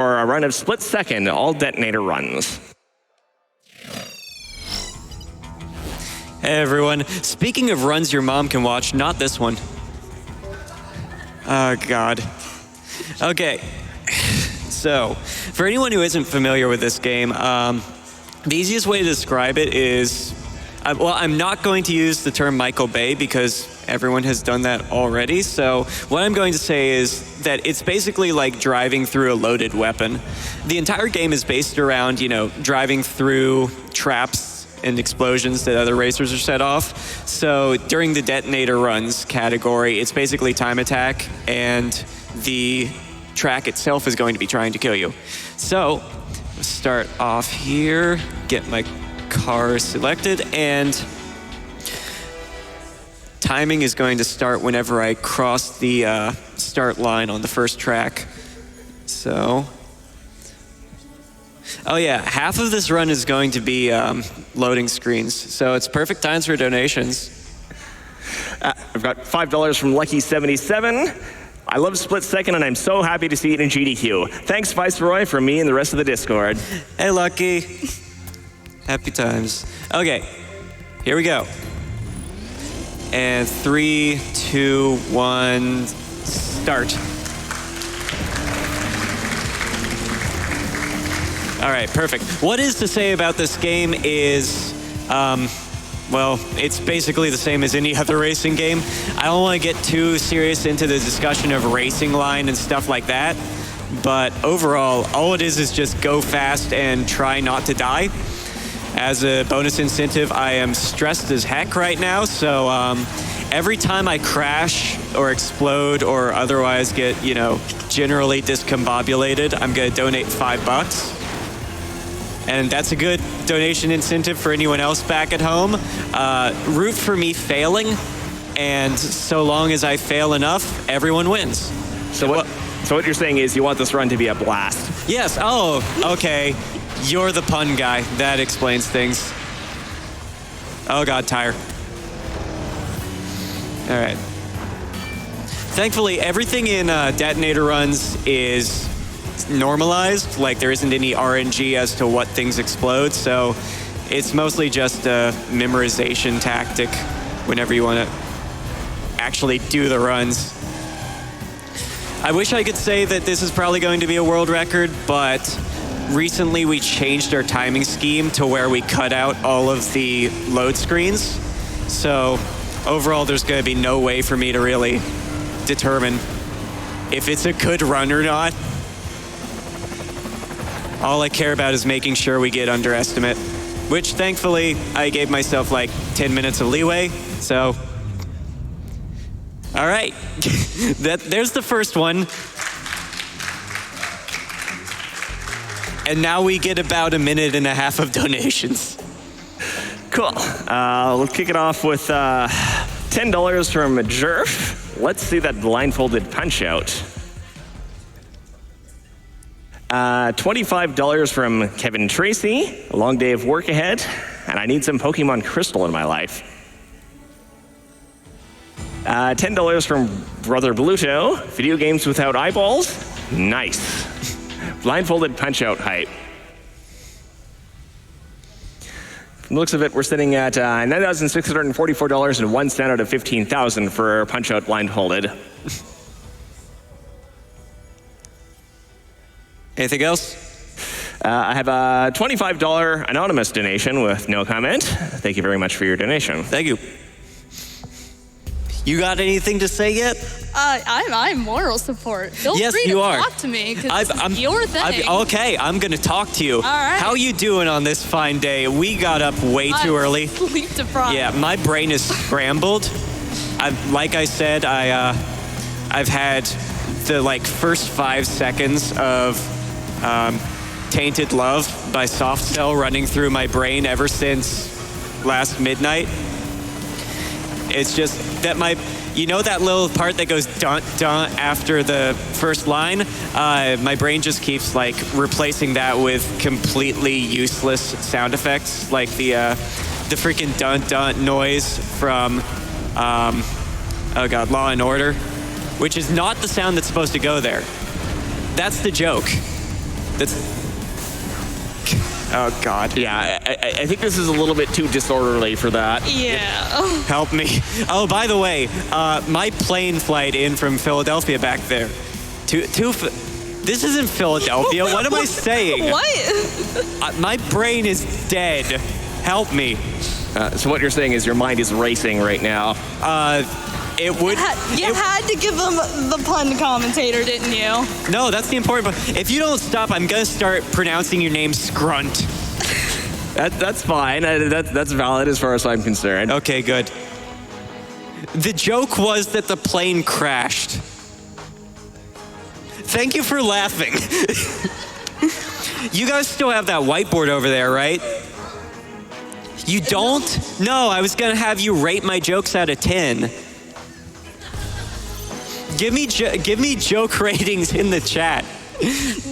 for a run of split-second all detonator runs. Hey everyone, speaking of runs your mom can watch, not this one. Oh God. Okay, so for anyone who isn't familiar with this game, the easiest way to describe it is, well, I'm not going to use the term Michael Bay because everyone has done that already. So what I'm going to say is that it's basically like driving through a loaded weapon. The entire game is based around, driving through traps and explosions that other racers are set off. So during the detonator runs category, it's basically time attack, and the track itself is going to be trying to kill you. So let's start off here, get my car selected, and timing is going to start whenever I cross the start line on the first track. So, oh yeah, half of this run is going to be loading screens, so it's perfect times for donations. I've got $5 from Lucky77. I love Split Second, and I'm so happy to see it in GDQ. Thanks, Viceroy, from me and the rest of the Discord. Hey, Lucky. Happy times. Okay, here we go. And 3, 2, 1, start. All right, perfect. What is to say about this game is, well, it's basically the same as any other racing game. I don't want to get too serious into the discussion of racing line and stuff like that, but overall, all it is just go fast and try not to die. As a bonus incentive, I am stressed as heck right now, so every time I crash or explode or otherwise get, generally discombobulated, I'm going to donate $5. And that's a good donation incentive for anyone else back at home. Root for me failing, and so long as I fail enough, everyone wins. So what you're saying is you want this run to be a blast? Yes. Oh, okay. You're the pun guy. That explains things. Oh God, tire. All right. Thankfully, everything in detonator runs is normalized. Like, there isn't any RNG as to what things explode, so it's mostly just a memorization tactic whenever you want to actually do the runs. I wish I could say that this is probably going to be a world record, but recently we changed our timing scheme to where we cut out all of the load screens. So overall, there's going to be no way for me to really determine if it's a good run or not. All I care about is making sure we get under estimate, which thankfully I gave myself like 10 minutes of leeway, so. All right, there's the first one. And now we get about 1.5 minutes of donations. Cool. Let's kick it off with $10 from Jerf. Let's see that blindfolded punch out. $25 from Kevin Tracy. A long day of work ahead, and I need some Pokemon Crystal in my life. $10 from Brother Bluto. Video games without eyeballs? Nice. Blindfolded punch-out hype. From the looks of it, we're sitting at $9,644.01 out of $15,000 for punch-out blindfolded. Anything else? I have a $25 anonymous donation with no comment. Thank you very much for your donation. Thank you. You got anything to say yet? I'm moral support. Feel free to talk to me, because it's your thing. Okay, I'm going to talk to you. All right. How you doing on this fine day? We got up way too early. Sleep deprived. Yeah, my brain is scrambled. Like I said, I've had the first 5 seconds of Tainted Love by Soft Cell running through my brain ever since last midnight. It's just that that little part that goes dun dun after the first line, my brain just keeps replacing that with completely useless sound effects, like the freaking dun dun noise from Law and Order, which is not the sound that's supposed to go there. That's the joke. Oh, God. Yeah, I think this is a little bit too disorderly for that. Yeah. Help me. Oh, by the way, my plane flight in from Philadelphia back there. This isn't Philadelphia. What am I saying? What? My brain is dead. Help me. So what you're saying is your mind is racing right now. It would. You had to give him the pun commentator, didn't you? No, that's the important part. If you don't stop, I'm going to start pronouncing your name Scrunt. That's fine. That's valid as far as I'm concerned. Okay, good. The joke was that the plane crashed. Thank you for laughing. You guys still have that whiteboard over there, right? You don't? No, I was going to have you rate my jokes out of 10. Give me joke ratings in the chat.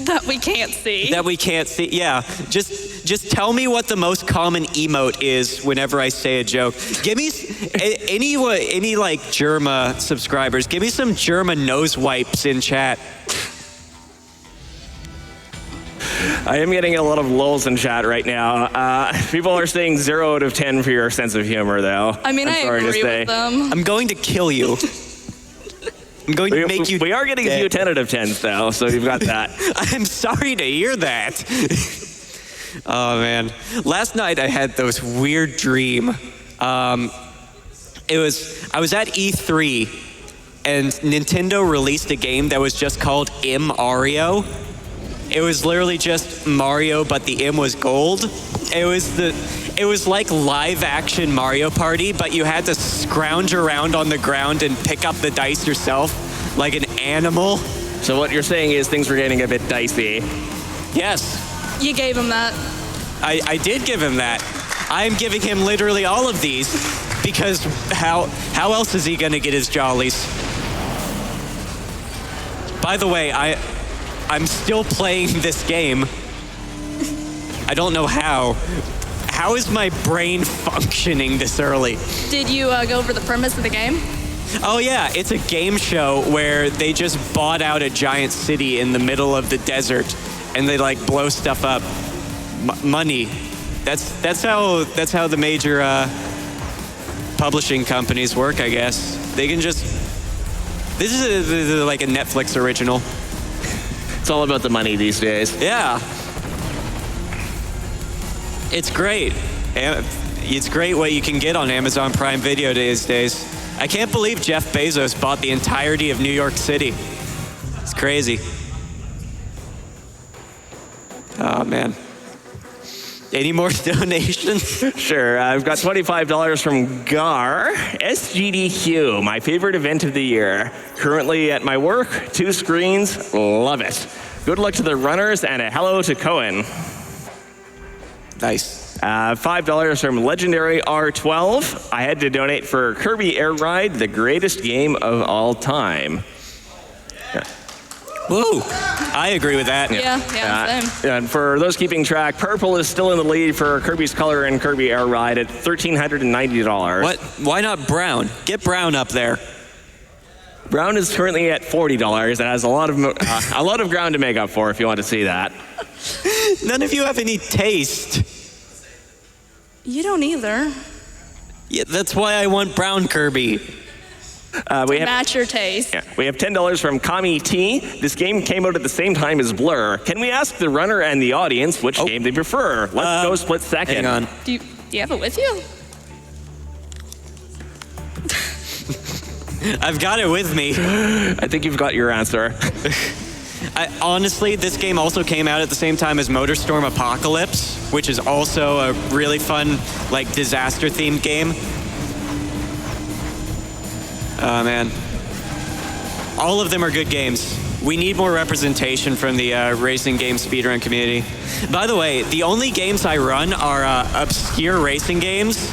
That we can't see. That we can't see. Yeah. Just tell me what the most common emote is whenever I say a joke. Give me any like Germa subscribers. Give me some Germa nose wipes in chat. I am getting a lot of lulls in chat right now. People are saying 0 out of 10 for your sense of humor, though. I mean, I agree with them. I'm going to kill you. I'm going to make you. We are getting a few 10 out of 10s, though, so you've got that. I'm sorry to hear that. Oh, man. Last night I had this weird dream. I was at E3, and Nintendo released a game that was just called Mario. It was literally just Mario, but the M was gold. It was like live action Mario Party, but you had to scrounge around on the ground and pick up the dice yourself like an animal. So what you're saying is things were getting a bit dicey. Yes. You gave him that. I did give him that. I'm giving him literally all of these because how else is he going to get his jollies? By the way, I'm still playing this game. I don't know how. How is my brain functioning this early? Did you go over the premise of the game? Oh yeah, it's a game show where they just bought out a giant city in the middle of the desert, and they like blow stuff up. Money. That's how the major publishing companies work, I guess. They can just. This is like a Netflix original. It's all about the money these days. Yeah. It's great. It's great what you can get on Amazon Prime Video these days. I can't believe Jeff Bezos bought the entirety of New York City. It's crazy. Oh, man. Any more donations? Sure. I've got $25 from Gar. SGDQ, my favorite event of the year. Currently at my work, 2 screens. Love it. Good luck to the runners and a hello to Cohen. Nice. $5 from Legendary R12. I had to donate for Kirby Air Ride, the greatest game of all time. Yeah. Woo! I agree with that. Yeah, same. And for those keeping track, purple is still in the lead for Kirby's Color and Kirby Air Ride at $1,390. What? Why not brown? Get brown up there. Brown is currently at $40 and has a lot of ground to make up for if you want to see that. None of you have any taste. You don't either. Yeah, that's why I want brown Kirby. Match your taste. Yeah, we have $10 from Kami T. This game came out at the same time as Blur. Can we ask the runner and the audience which game they prefer? Let's go split second. Hang on. Do you have it with you? I've got it with me. I think you've got your answer. Honestly, this game also came out at the same time as MotorStorm Apocalypse, which is also a really fun, like, disaster-themed game. Oh, man. All of them are good games. We need more representation from the racing game speedrun community. By the way, the only games I run are obscure racing games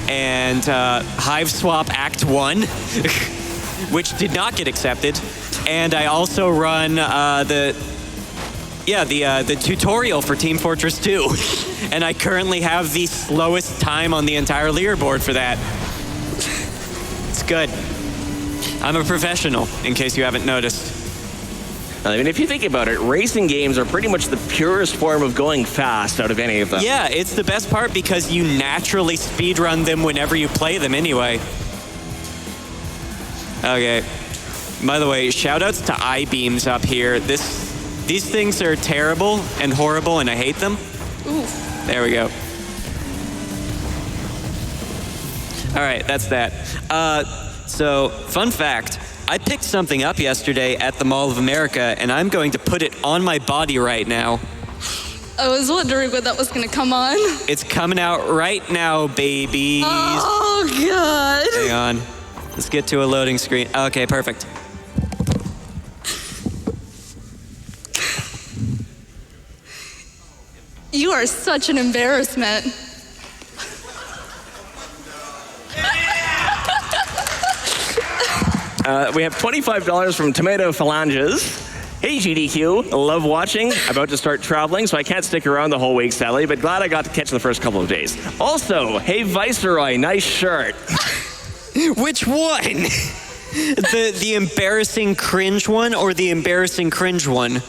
and Hive Swap Act 1, which did not get accepted. And I also run the tutorial for Team Fortress 2. And I currently have the slowest time on the entire leaderboard for that. It's good. I'm a professional, in case you haven't noticed. I mean, if you think about it, racing games are pretty much the purest form of going fast out of any of them. Yeah, it's the best part because you naturally speedrun them whenever you play them anyway. Okay. By the way, shoutouts to I-beams up here. These things are terrible and horrible, and I hate them. Ooh. There we go. All right, that's that. So, fun fact. I picked something up yesterday at the Mall of America, and I'm going to put it on my body right now. I was wondering when that was going to come on. It's coming out right now, babies. Oh, God. Hang on. Let's get to a loading screen. Okay, perfect. You are such an embarrassment. We have $25 from Tomato Phalanges. Hey, GDQ, love watching. About to start traveling, so I can't stick around the whole week, sadly, but glad I got to catch the first couple of days. Also, hey, Viceroy, nice shirt. Which one? The embarrassing cringe one or the embarrassing cringe one?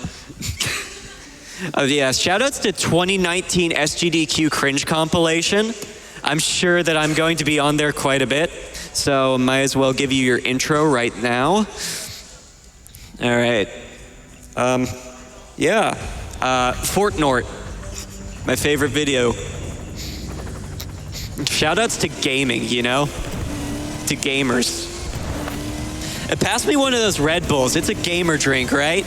Oh, yeah, shoutouts to 2019 SGDQ cringe compilation. I'm sure that I'm going to be on there quite a bit, so might as well give you your intro right now. All right. Fortnite, my favorite video. Shoutouts to gaming, you know? To gamers. Pass me one of those Red Bulls. It's a gamer drink, right?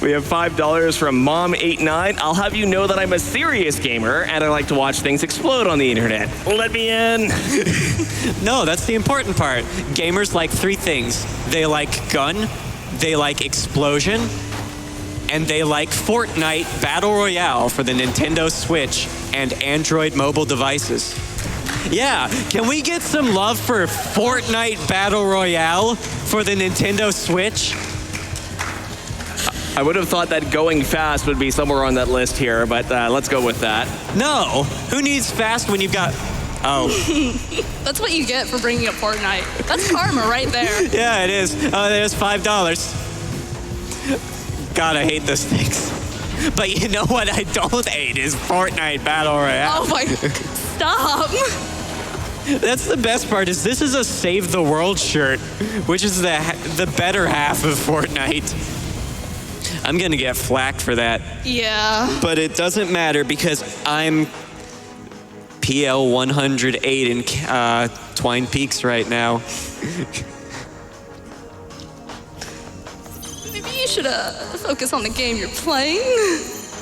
We have $5 from Mom89. I'll have you know that I'm a serious gamer and I like to watch things explode on the internet. Let me in. No, that's the important part. Gamers like three things. They like gun, they like explosion, and they like Fortnite Battle Royale for the Nintendo Switch and Android mobile devices. Yeah, can we get some love for Fortnite Battle Royale for the Nintendo Switch? I would have thought that going fast would be somewhere on that list here, but let's go with that. No, who needs fast when you've got... Oh. That's what you get for bringing up Fortnite. That's karma right there. Yeah, it is. Oh, there's $5. God, I hate those things. But you know what I don't hate is Fortnite Battle Royale. Oh my... Stop. That's the best part is this is a Save the World shirt, which is the better half of Fortnite. I'm gonna get flack for that. Yeah. But it doesn't matter because I'm PL 108 in Twine Peaks right now. Maybe you should focus on the game you're playing.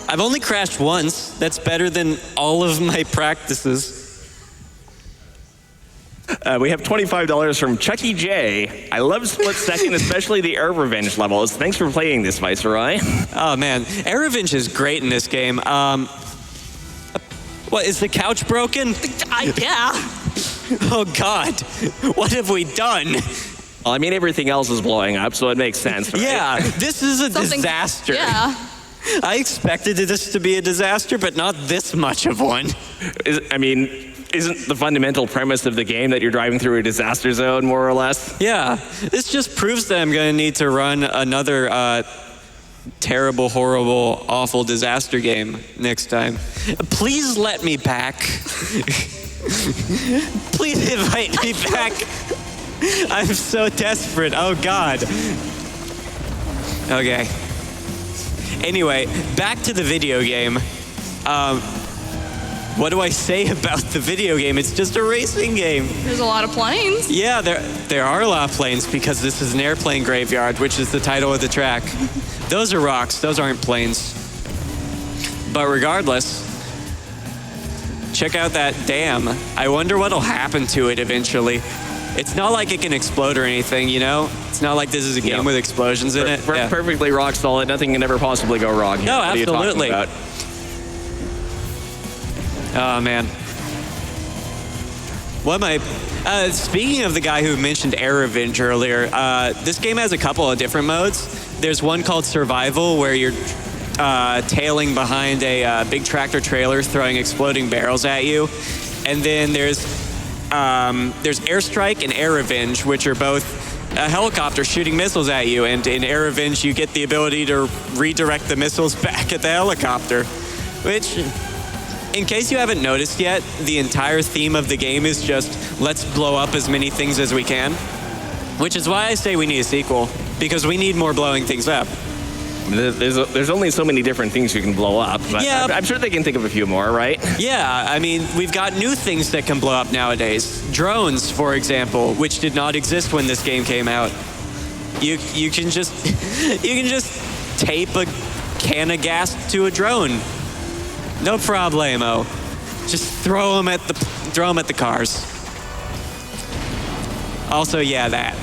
I've only crashed once. That's better than all of my practices. We have $25 from Chucky J. I love Split Second, especially the Air Revenge levels. Thanks for playing this, Viceroy. Oh, man. Air Revenge is great in this game. What, is the couch broken? Yeah. Oh, God. What have we done? Well, I mean, everything else is blowing up, so it makes sense, right? Yeah, this is a disaster. Yeah. I expected this to be a disaster, but not this much of one. Isn't the fundamental premise of the game that you're driving through a disaster zone, more or less? Yeah, this just proves that I'm going to need to run another terrible, horrible, awful disaster game next time. Please let me back. Please invite me back. I'm so desperate. Oh, God. Okay. Anyway, back to the video game. What do I say about the video game? It's just a racing game. There's a lot of planes. Yeah, there are a lot of planes because this is an airplane graveyard, which is the title of the track. Those are rocks. Those aren't planes. But regardless, check out that dam. I wonder what'll happen to it eventually. It's not like it can explode or anything, you know? It's not like this is a game with explosions in it. Yeah. Perfectly rock solid. Nothing can ever possibly go wrong here. No, what absolutely. Are you talking about? Oh, man. What am I... speaking of the guy who mentioned Air Revenge earlier, this game has a couple of different modes. There's one called Survival, where you're tailing behind a big tractor trailer throwing exploding barrels at you. And then there's there's Airstrike and Air Revenge, which are both a helicopter shooting missiles at you. And in Air Revenge, you get the ability to redirect the missiles back at the helicopter, which, in case you haven't noticed yet, the entire theme of the game is just let's blow up as many things as we can, which is why I say we need a sequel, because we need more blowing things up. There's only so many different things you can blow up, but yeah. I'm sure they can think of a few more, right? Yeah, I mean, we've got new things that can blow up nowadays. Drones, for example, which did not exist when this game came out. You can just tape a can of gas to a drone. No problemo. Just throw them at the cars. Also, yeah, that.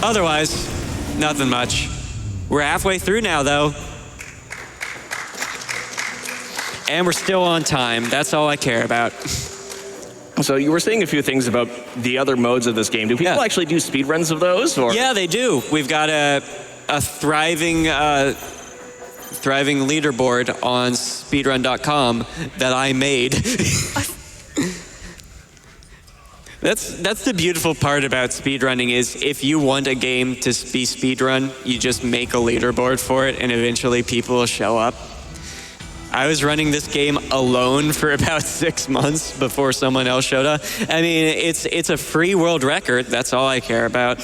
Otherwise, nothing much. We're halfway through now, though. And we're still on time. That's all I care about. So you were saying a few things about the other modes of this game. Do people actually do speedruns of those? Or? Yeah, they do. We've got a thriving leaderboard on speedrun.com that I made. That's the beautiful part about speedrunning is if you want a game to be speedrun, you just make a leaderboard for it and eventually people will show up. I was running this game alone for about 6 months before someone else showed up. I mean, it's a free world record. That's all I care about.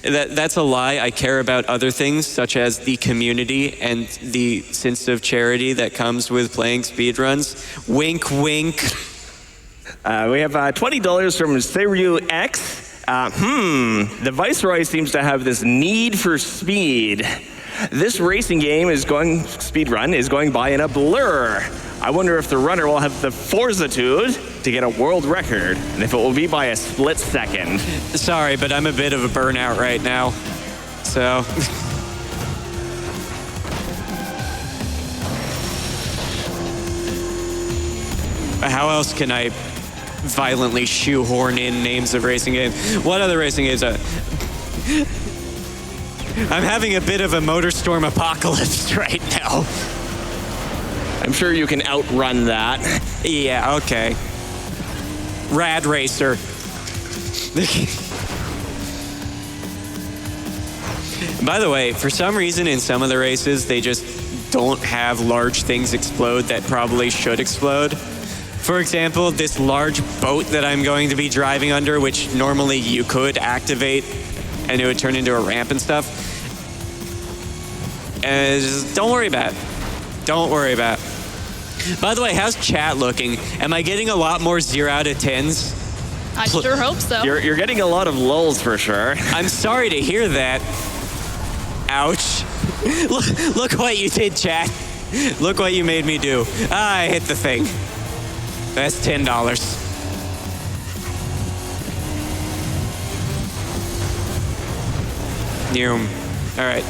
That's a lie. I care about other things such as the community and the sense of charity that comes with playing speedruns. Wink, wink. We have $20 from Seiryu X. The Viceroy seems to have this need for speed. This racing game speedrun is going by in a blur. I wonder if the runner will have the fortitude to get a world record, and if it will be by a split second. Sorry, but I'm a bit of a burnout right now, so... How else can I violently shoehorn in names of racing games? What other racing games are... I'm having a bit of a MotorStorm apocalypse right now. I'm sure you can outrun that. Yeah, okay. Rad Racer. By the way, for some reason in some of the races, they just don't have large things explode that probably should explode. For example, this large boat that I'm going to be driving under, which normally you could activate and it would turn into a ramp and stuff. And just don't worry about it. Don't worry about it. By the way, how's chat looking? Am I getting a lot more 0 out of 10s? I sure hope so. You're getting a lot of lulls for sure. I'm sorry to hear that. Ouch. Look what you did, chat. Look what you made me do. I hit the thing. That's $10. All right.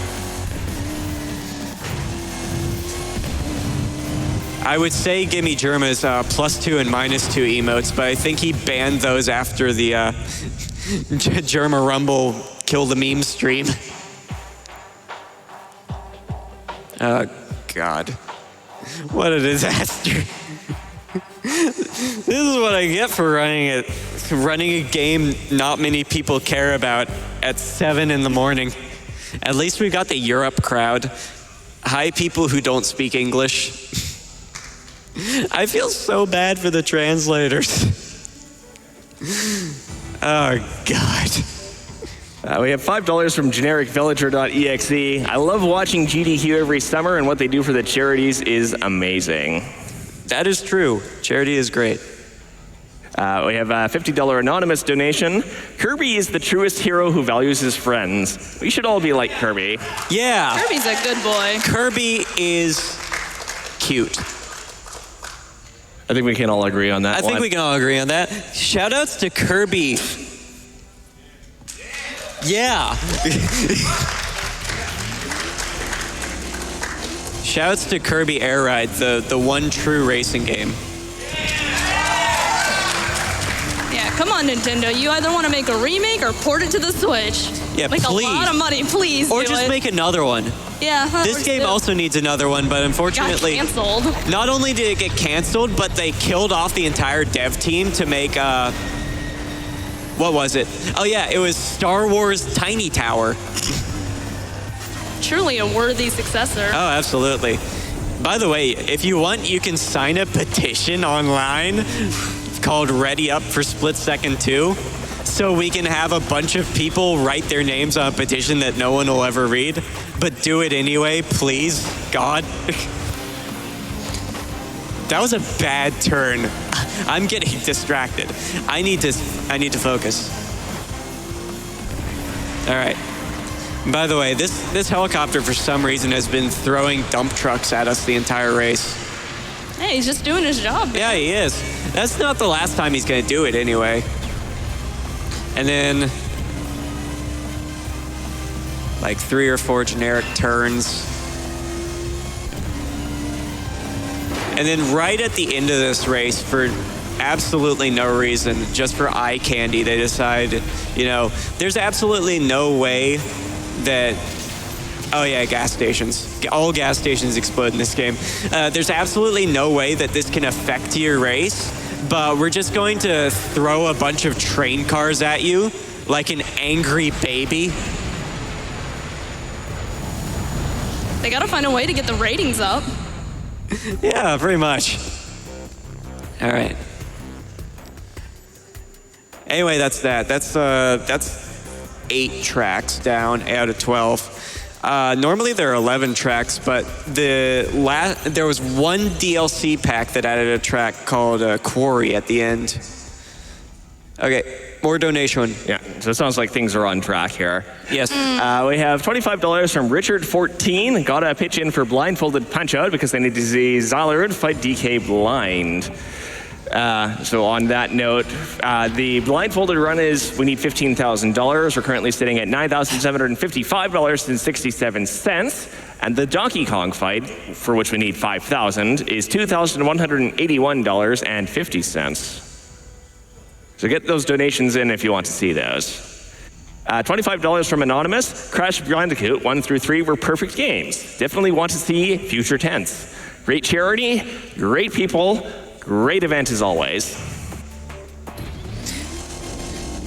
I would say Gimme Germa's +2 and -2 emotes, but I think he banned those after the Germa Rumble Kill the Meme stream. Oh, God. What a disaster. This is what I get for running a game not many people care about at 7 in the morning. At least we got the Europe crowd. Hi, people who don't speak English. I feel so bad for the translators. Oh, God. We have $5 from genericvillager.exe. I love watching GDQ every summer, and what they do for the charities is amazing. That is true. Charity is great. We have a $50 anonymous donation. Kirby is the truest hero who values his friends. We should all be like Kirby. Yeah. Kirby's a good boy. Kirby is cute. I think we can all agree on that I think we can all agree on that. Shout-outs to Kirby. Yeah. Shoutouts to Kirby Air Ride, the one true racing game. Yeah, Come on, Nintendo. You either want to make a remake or port it to the Switch. Yeah, make please. a lot of money, please. Or just make another one. Yeah. This game also needs another one, but unfortunately, got canceled. Not only did it get canceled, but they killed off the entire dev team to make what was it? Oh yeah, it was Star Wars Tiny Tower. Truly a worthy successor. Oh, absolutely. By the way, if you want, you can sign a petition online called Ready Up for Split Second 2, so we can have a bunch of people write their names on a petition that no one will ever read, but do it anyway, please, God. That was a bad turn. I'm getting distracted. I need to focus. All right. By the way, this helicopter for some reason has been throwing dump trucks at us the entire race. Hey, he's just doing his job. Yeah, he is. That's not the last time he's going to do it anyway. And then like 3 or 4 generic turns. And then right at the end of this race, for absolutely no reason, just for eye candy, they decide, you know, there's absolutely no way that, oh yeah, gas stations. All gas stations explode in this game. There's absolutely no way that this can affect your race, but we're just going to throw a bunch of train cars at you like an angry baby. They gotta find a way to get the ratings up. Yeah, pretty much. All right. Anyway, that's that. That's 8 tracks down out of 12. Normally there are 11 tracks, but there was one DLC pack that added a track called Quarry at the end. Okay, more donation. Yeah, so it sounds like things are on track here. Yes. We have $25 from Richard14. Got to pitch in for Blindfolded Punch-Out because they need to see Zalard fight DK blind. So on that note, the blindfolded run is we need $15,000. We're currently sitting at $9,755.67. And the Donkey Kong fight, for which we need $5,000, is $2,181.50. So get those donations in if you want to see those. $25 from Anonymous. Crash Bandicoot 1 through 3 were perfect games. Definitely want to see future tense. Great charity, great people, great event as always.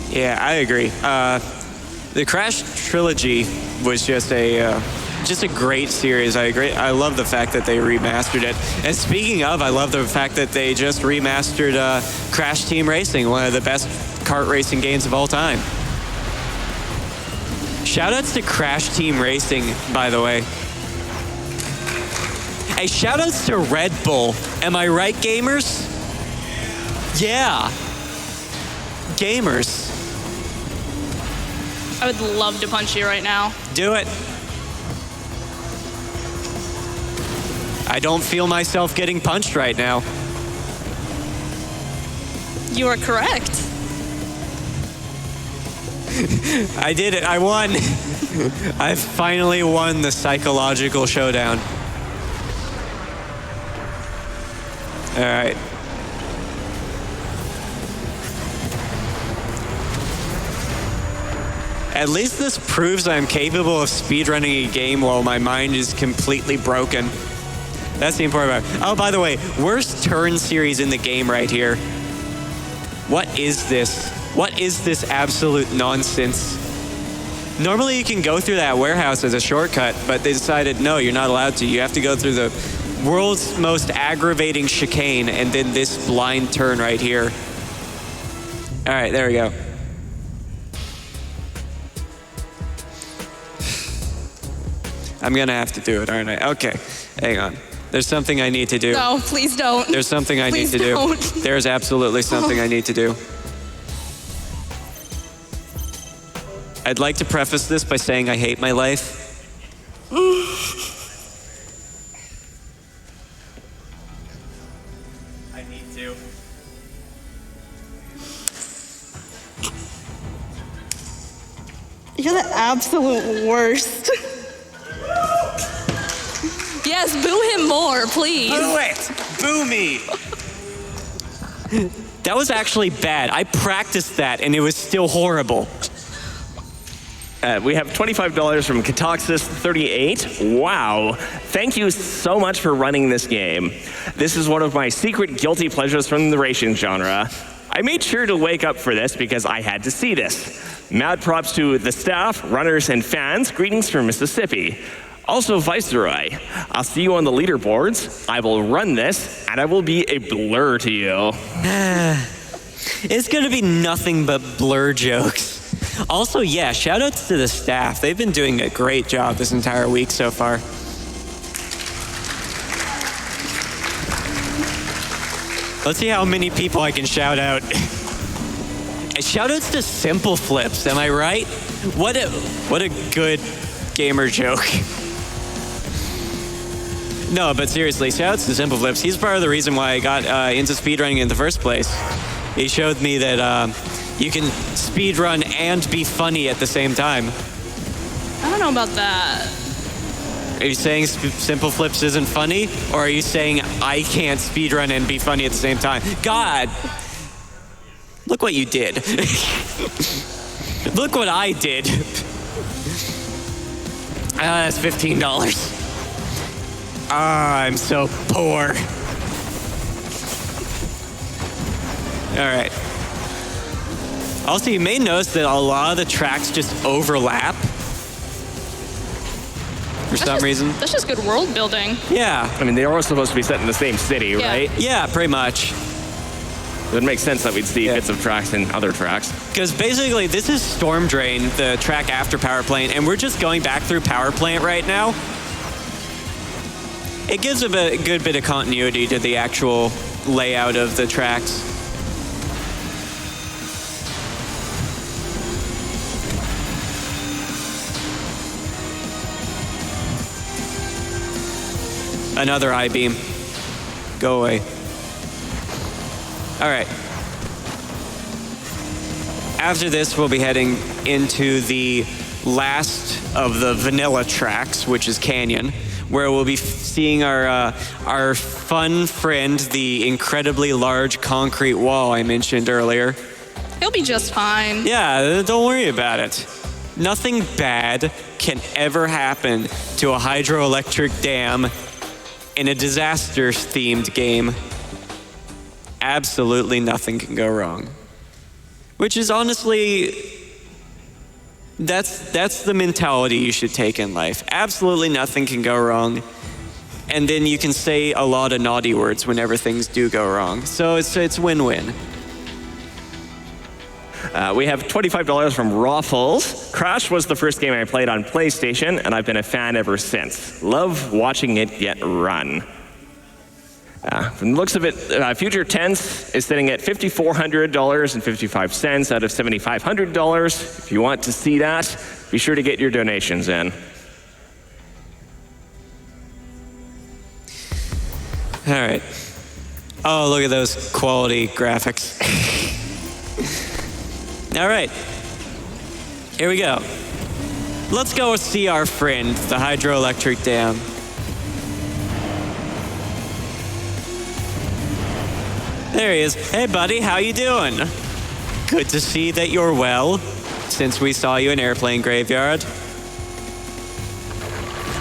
Yeah, I agree. The Crash trilogy was just a great series. I agree. I love the fact that they remastered it. And speaking of, I love the fact that they just remastered Crash Team Racing, one of the best kart racing games of all time. Shoutouts to Crash Team Racing, by the way. Hey, shoutouts to Red Bull. Am I right, gamers? Yeah. Gamers. I would love to punch you right now. Do it. I don't feel myself getting punched right now. You are correct. I did it. I won. I finally won the psychological showdown. All right. At least this proves I'm capable of speedrunning a game while my mind is completely broken. That's the important part. Oh, by the way, worst turn series in the game right here. What is this? What is this absolute nonsense? Normally you can go through that warehouse as a shortcut, but they decided, no, you're not allowed to. You have to go through the world's most aggravating chicane and then this blind turn right here. All right, there we go. I'm gonna have to do it, aren't I? Okay, hang on. There's something I need to do. No, please don't. There's something I need to do. There's absolutely something I need to do. I'd like to preface this by saying I hate my life. I need to. You're the absolute worst. Yes, boo him more, please. Boo it! Boo me! That was actually bad. I practiced that, and it was still horrible. We have $25 from Katoxis38. Wow. Thank you so much for running this game. This is one of my secret guilty pleasures from the racing genre. I made sure to wake up for this because I had to see this. Mad props to the staff, runners, and fans. Greetings from Mississippi. Also, Viceroy, I'll see you on the leaderboards. I will run this, and I will be a blur to you. It's going to be nothing but blur jokes. Also, yeah, shout-outs to the staff. They've been doing a great job this entire week so far. Let's see how many people I can shout out. Shout-outs to Simple Flips, am I right? What a good gamer joke. No, but seriously, shout-outs to Simple Flips. He's part of the reason why I got into speedrunning in the first place. He showed me that you can speedrun and be funny at the same time. I don't know about that. Are you saying Simple Flips isn't funny? Or are you saying I can't speedrun and be funny at the same time? God! Look what you did. Look what I did. That's $15. I'm so poor. All right. Also, you may notice that a lot of the tracks just overlap for some reason. That's just good world building. Yeah. I mean, they are all supposed to be set in the same city, right? Yeah, pretty much. It would make sense that we'd see bits of tracks in other tracks. Because basically, this is Storm Drain, the track after Power Plant, and we're just going back through Power Plant right now. It gives a good bit of continuity to the actual layout of the tracks. Another I-beam. Go away. All right. After this, we'll be heading into the last of the vanilla tracks, which is Canyon, where we'll be seeing our fun friend, the incredibly large concrete wall I mentioned earlier. He'll be just fine. Yeah, don't worry about it. Nothing bad can ever happen to a hydroelectric dam in a disaster-themed game. Absolutely nothing can go wrong. Which is honestly, that's the mentality you should take in life. Absolutely nothing can go wrong. And then you can say a lot of naughty words whenever things do go wrong. So it's win-win. We have $25 from Raffles. Crash was the first game I played on PlayStation, and I've been a fan ever since. Love watching it get run. From the looks of it, Future Tense is sitting at $5,400.55 out of $7,500. If you want to see that, be sure to get your donations in. All right. Oh, look at those quality graphics. All right. Here we go. Let's go see our friend, the hydroelectric dam. There he is. Hey, buddy, how you doing? Good to see that you're well, since we saw you in Airplane Graveyard.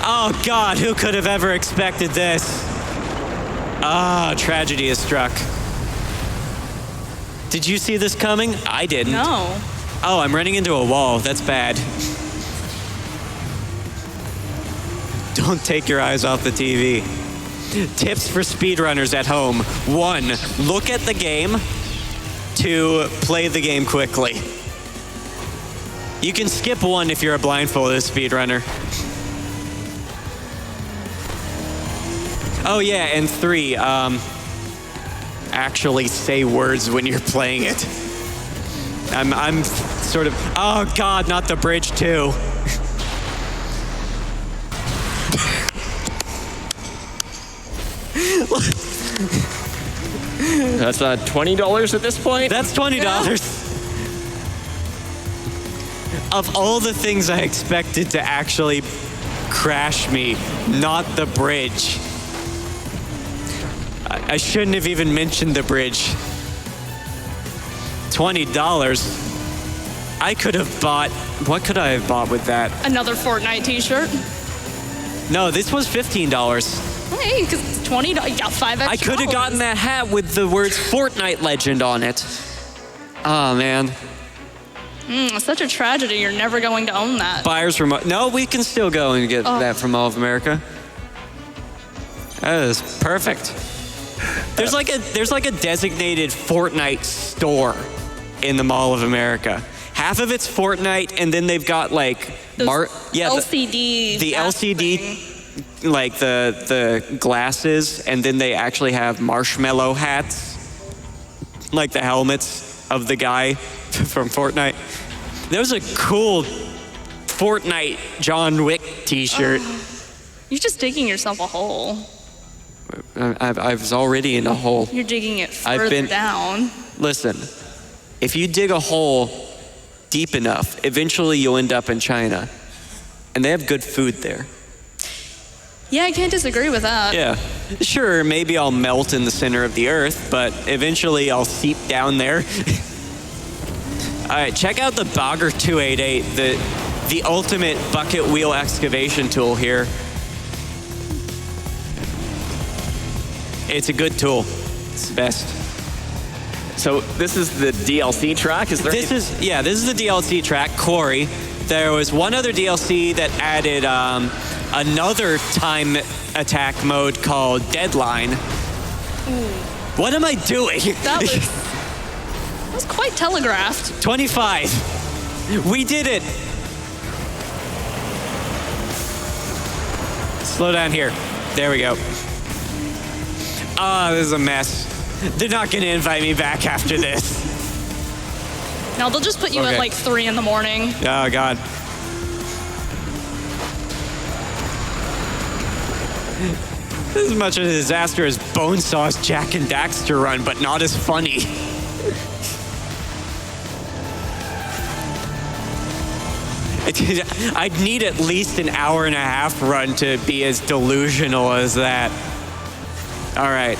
Oh, God, who could have ever expected this? Ah, tragedy has struck. Did you see this coming? I didn't. No. Oh, I'm running into a wall. That's bad. Don't take your eyes off the TV. Tips for speedrunners at home. 1, look at the game. 2, play the game quickly. You can skip 1 if you're a blindfolded speedrunner. Oh yeah, and 3, actually say words when you're playing it. I'm sort of, oh God, not the bridge too. That's $20 at this point? That's $20. Yeah. Of all the things I expected to actually crash me, not the bridge. I shouldn't have even mentioned the bridge. $20. I could have bought, what could I have bought with that? Another Fortnite t-shirt. No, this was $15. Hey, because it's $20, you got 5 extra. I could have gotten that hat with the words Fortnite Legend on it. Oh, man. Such a tragedy. You're never going to own that. Buyers from... No, we can still go and get that from Mall of America. That is perfect. There's like a designated Fortnite store in the Mall of America. Half of it's Fortnite, and then they've got like... LCD. The LCD... Thing. Like the glasses, and then they actually have marshmallow hats, like the helmets of the guy from Fortnite. There was a cool Fortnite John Wick t-shirt. You're just digging yourself a hole. I was already in a hole. You're digging it further down. Listen, if you dig a hole deep enough, eventually you'll end up in China, and they have good food there. Yeah, I can't disagree with that. Yeah, sure, maybe I'll melt in the center of the earth, but eventually I'll seep down there. All right, check out the Bogger 288, the ultimate bucket wheel excavation tool here. It's a good tool. It's the best. So this is the DLC track? Is there this is the DLC track, Quarry. There was one other DLC that added another time attack mode called Deadline. What am I doing? That was quite telegraphed. 25. We did it. Slow down here. There we go. Oh, this is a mess. They're not going to invite me back after this. No, they'll just put you at like 3 in the morning. Oh, God. This is as much a disaster as Bonesaw's Jack and Daxter run, but not as funny. I'd need at least an hour and a half run to be as delusional as that. All right.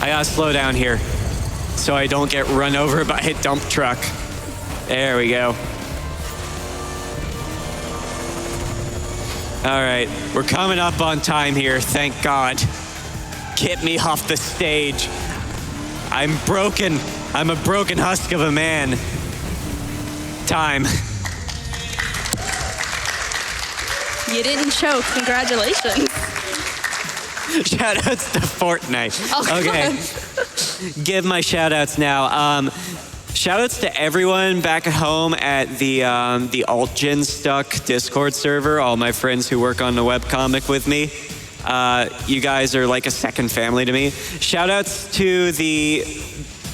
I gotta slow down here so I don't get run over by a dump truck. There we go. All right, we're coming up on time here, thank God. Get me off the stage. I'm broken. I'm a broken husk of a man. Time. You didn't choke, congratulations. Shout outs to Fortnite. Oh, okay. Give my shout outs now. Shout outs to everyone back at home at the AltGen Stuck Discord server, all my friends who work on the webcomic with me. You guys are like a second family to me. Shout outs to the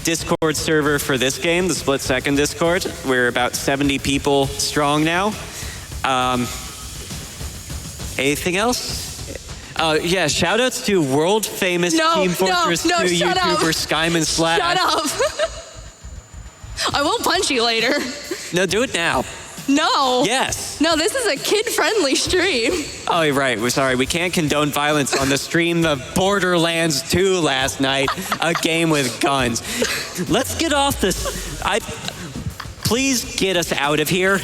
Discord server for this game, the Split Second Discord. We're about 70 people strong now. Anything else? Yeah, shout outs to world famous Team Fortress 2 YouTuber SkyMin Slash. Shut up. I won't punch you later. No, do it now. No. Yes. No, this is a kid-friendly stream. Oh, you're right. We're sorry. We can't condone violence on the stream of Borderlands 2 last night, a game with guns. Let's get off this. Please get us out of here.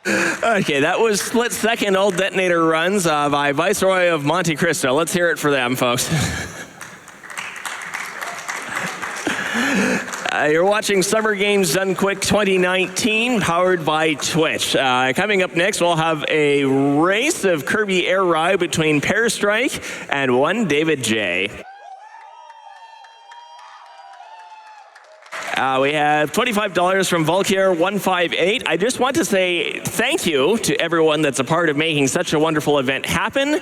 Okay, that was Split Second Old Detonator runs by Viceroy of MonteCristo. Let's hear it for them, folks. You're watching Summer Games Done Quick 2019, powered by Twitch. Coming up next, we'll have a race of Kirby Air Ride between Pear Strike and one David J. We have $25 from Volkier158. I just want to say thank you to everyone that's a part of making such a wonderful event happen.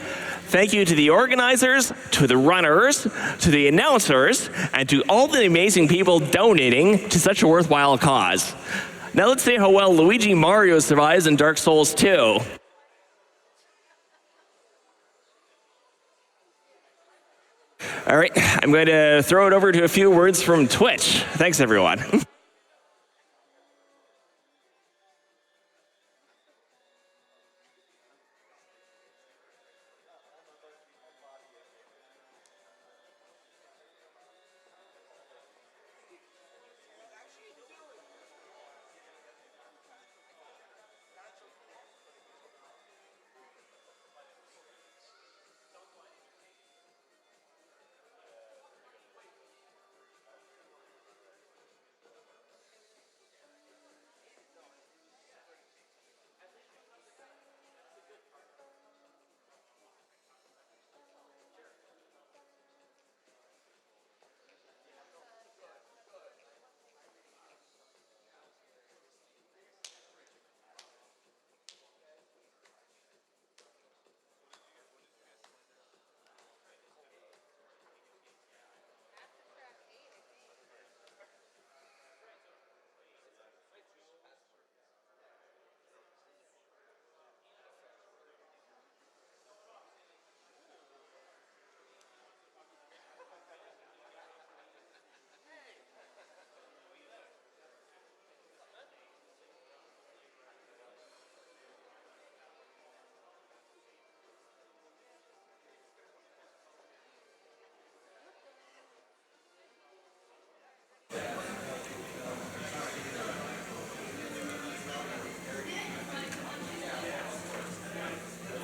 Thank you to the organizers, to the runners, to the announcers, and to all the amazing people donating to such a worthwhile cause. Now let's see how well Luigi Mario survives in Dark Souls 2. All right, I'm going to throw it over to a few words from Twitch. Thanks, everyone.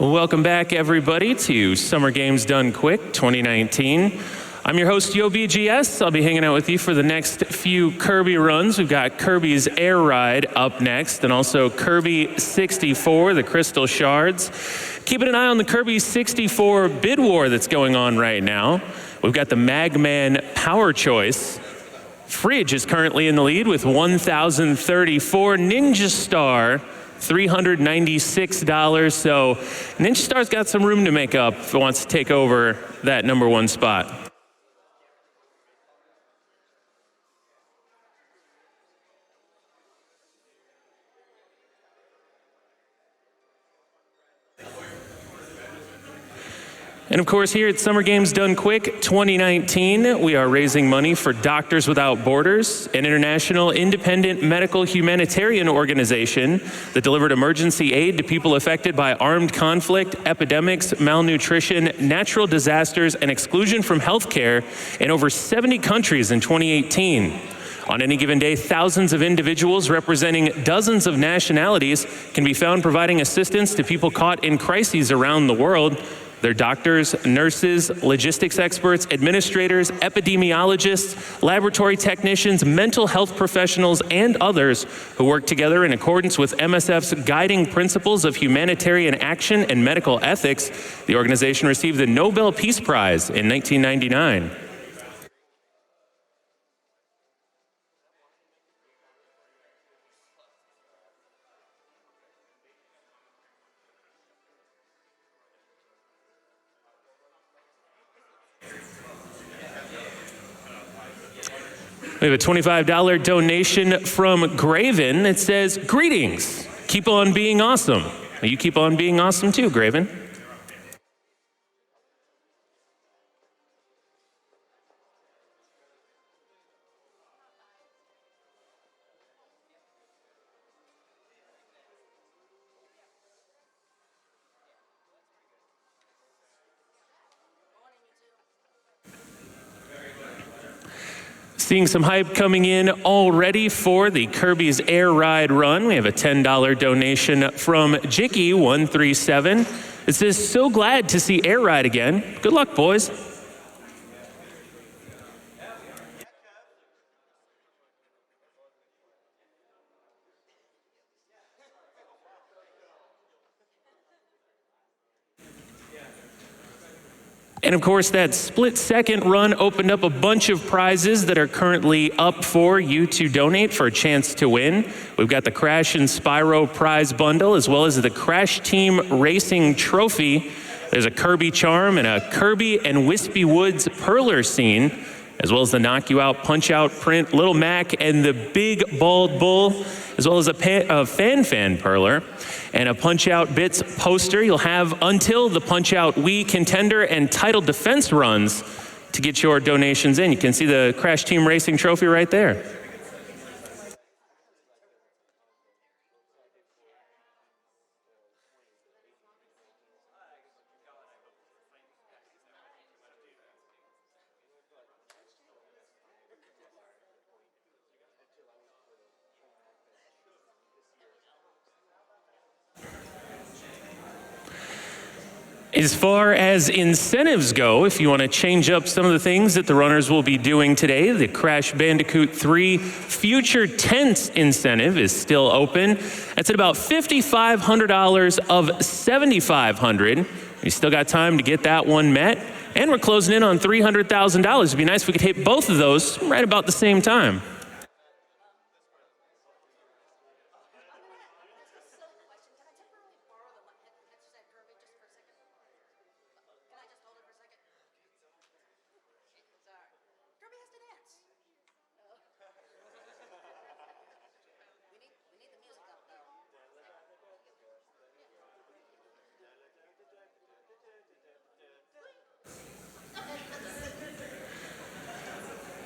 Welcome back, everybody, to Summer Games Done Quick 2019. I'm your host, YoBGS. I'll be hanging out with you for the next few Kirby runs. We've got Kirby's Air Ride up next, and also Kirby 64, the Crystal Shards. Keeping an eye on the Kirby 64 bid war that's going on right now. We've got the Magman Power Choice. Fridge is currently in the lead with 1,034. Ninja Star, $396. So Ninja Star's got some room to make up if it wants to take over that #1 spot. And of course, here at Summer Games Done Quick 2019, we are raising money for Doctors Without Borders, an international independent medical humanitarian organization that delivered emergency aid to people affected by armed conflict, epidemics, malnutrition, natural disasters, and exclusion from healthcare in over 70 countries in 2018. On any given day, thousands of individuals representing dozens of nationalities can be found providing assistance to people caught in crises around the world. They're doctors, nurses, logistics experts, administrators, epidemiologists, laboratory technicians, mental health professionals, and others who work together in accordance with MSF's guiding principles of humanitarian action and medical ethics. The organization received the Nobel Peace Prize in 1999. We have a $25 donation from Graven. It says, "Greetings, keep on being awesome." You keep on being awesome too, Graven. Seeing some hype coming in already for the Kirby's Air Ride run. We have a $10 donation from Jicky137. It says, "So glad to see Air Ride again. Good luck, boys." And of course, that split-second run opened up a bunch of prizes that are currently up for you to donate for a chance to win. We've got the Crash and Spyro prize bundle, as well as the Crash Team Racing Trophy. There's a Kirby Charm and a Kirby and Wispy Woods Perler scene, as well as the Knock You Out, Punch Out print, Little Mac, and the Big Bald Bull, as well as a Fan Perler, and a Punch Out Bits poster. You'll have until the Punch Out Wii Contender and Title Defense runs to get your donations in. You can see the Crash Team Racing Trophy right there. As far as incentives go, if you want to change up some of the things that the runners will be doing today, the Crash Bandicoot 3 Future Tense incentive is still open. That's at about $5,500 of $7,500. You still got time to get that one met. And we're closing in on $300,000. It'd be nice if we could hit both of those right about the same time.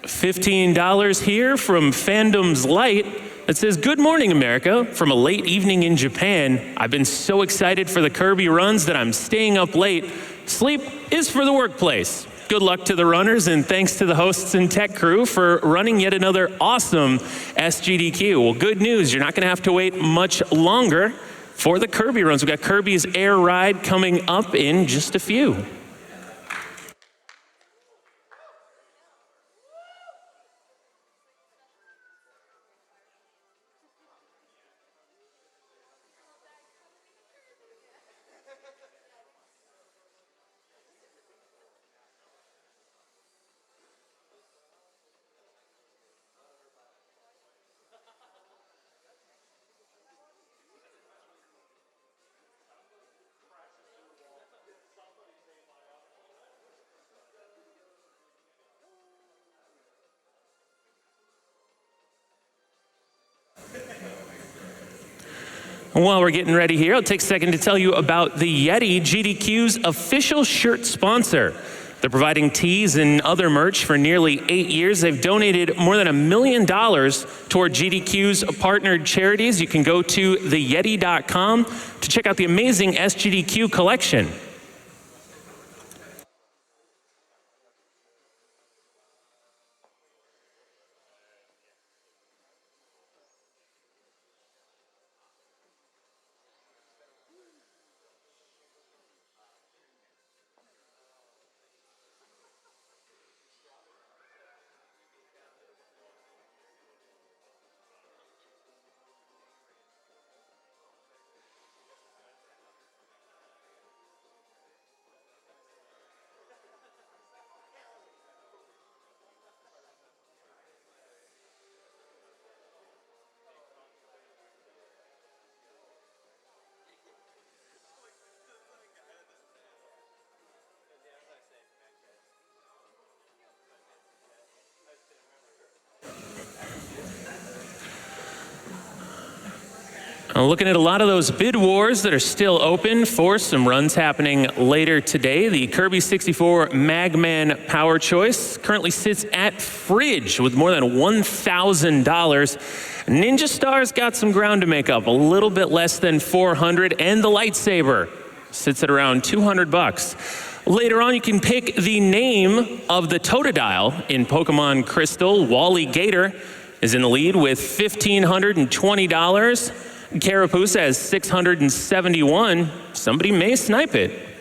$15 here from Fandom's Light. It says, "Good morning, America. From a late evening in Japan, I've been so excited for the Kirby runs that I'm staying up late. Sleep is for the workplace. Good luck to the runners, and thanks to the hosts and tech crew for running yet another awesome SGDQ. Well, good news. You're not going to have to wait much longer. for the Kirby runs. We've got Kirby's Air Ride coming up in just a few. While we're getting ready here, I'll take a second to tell you about the Yeti, GDQ's official shirt sponsor. They're providing tees and other merch for nearly 8 years. They've donated more than $1 million toward GDQ's partnered charities. You can go to theyeti.com to check out the amazing SGDQ collection. Looking at a lot of those bid wars that are still open for some runs happening later today. The Kirby 64 Magman Power Choice currently sits at Fridge with more than $1,000. Ninja Star's got some ground to make up, a little bit less than $400, and the Lightsaber sits at around $200. Later on, you can pick the name of the Totodile in Pokemon Crystal. Wally Gator is in the lead with $1,520. Carapace has $671. Somebody may snipe it.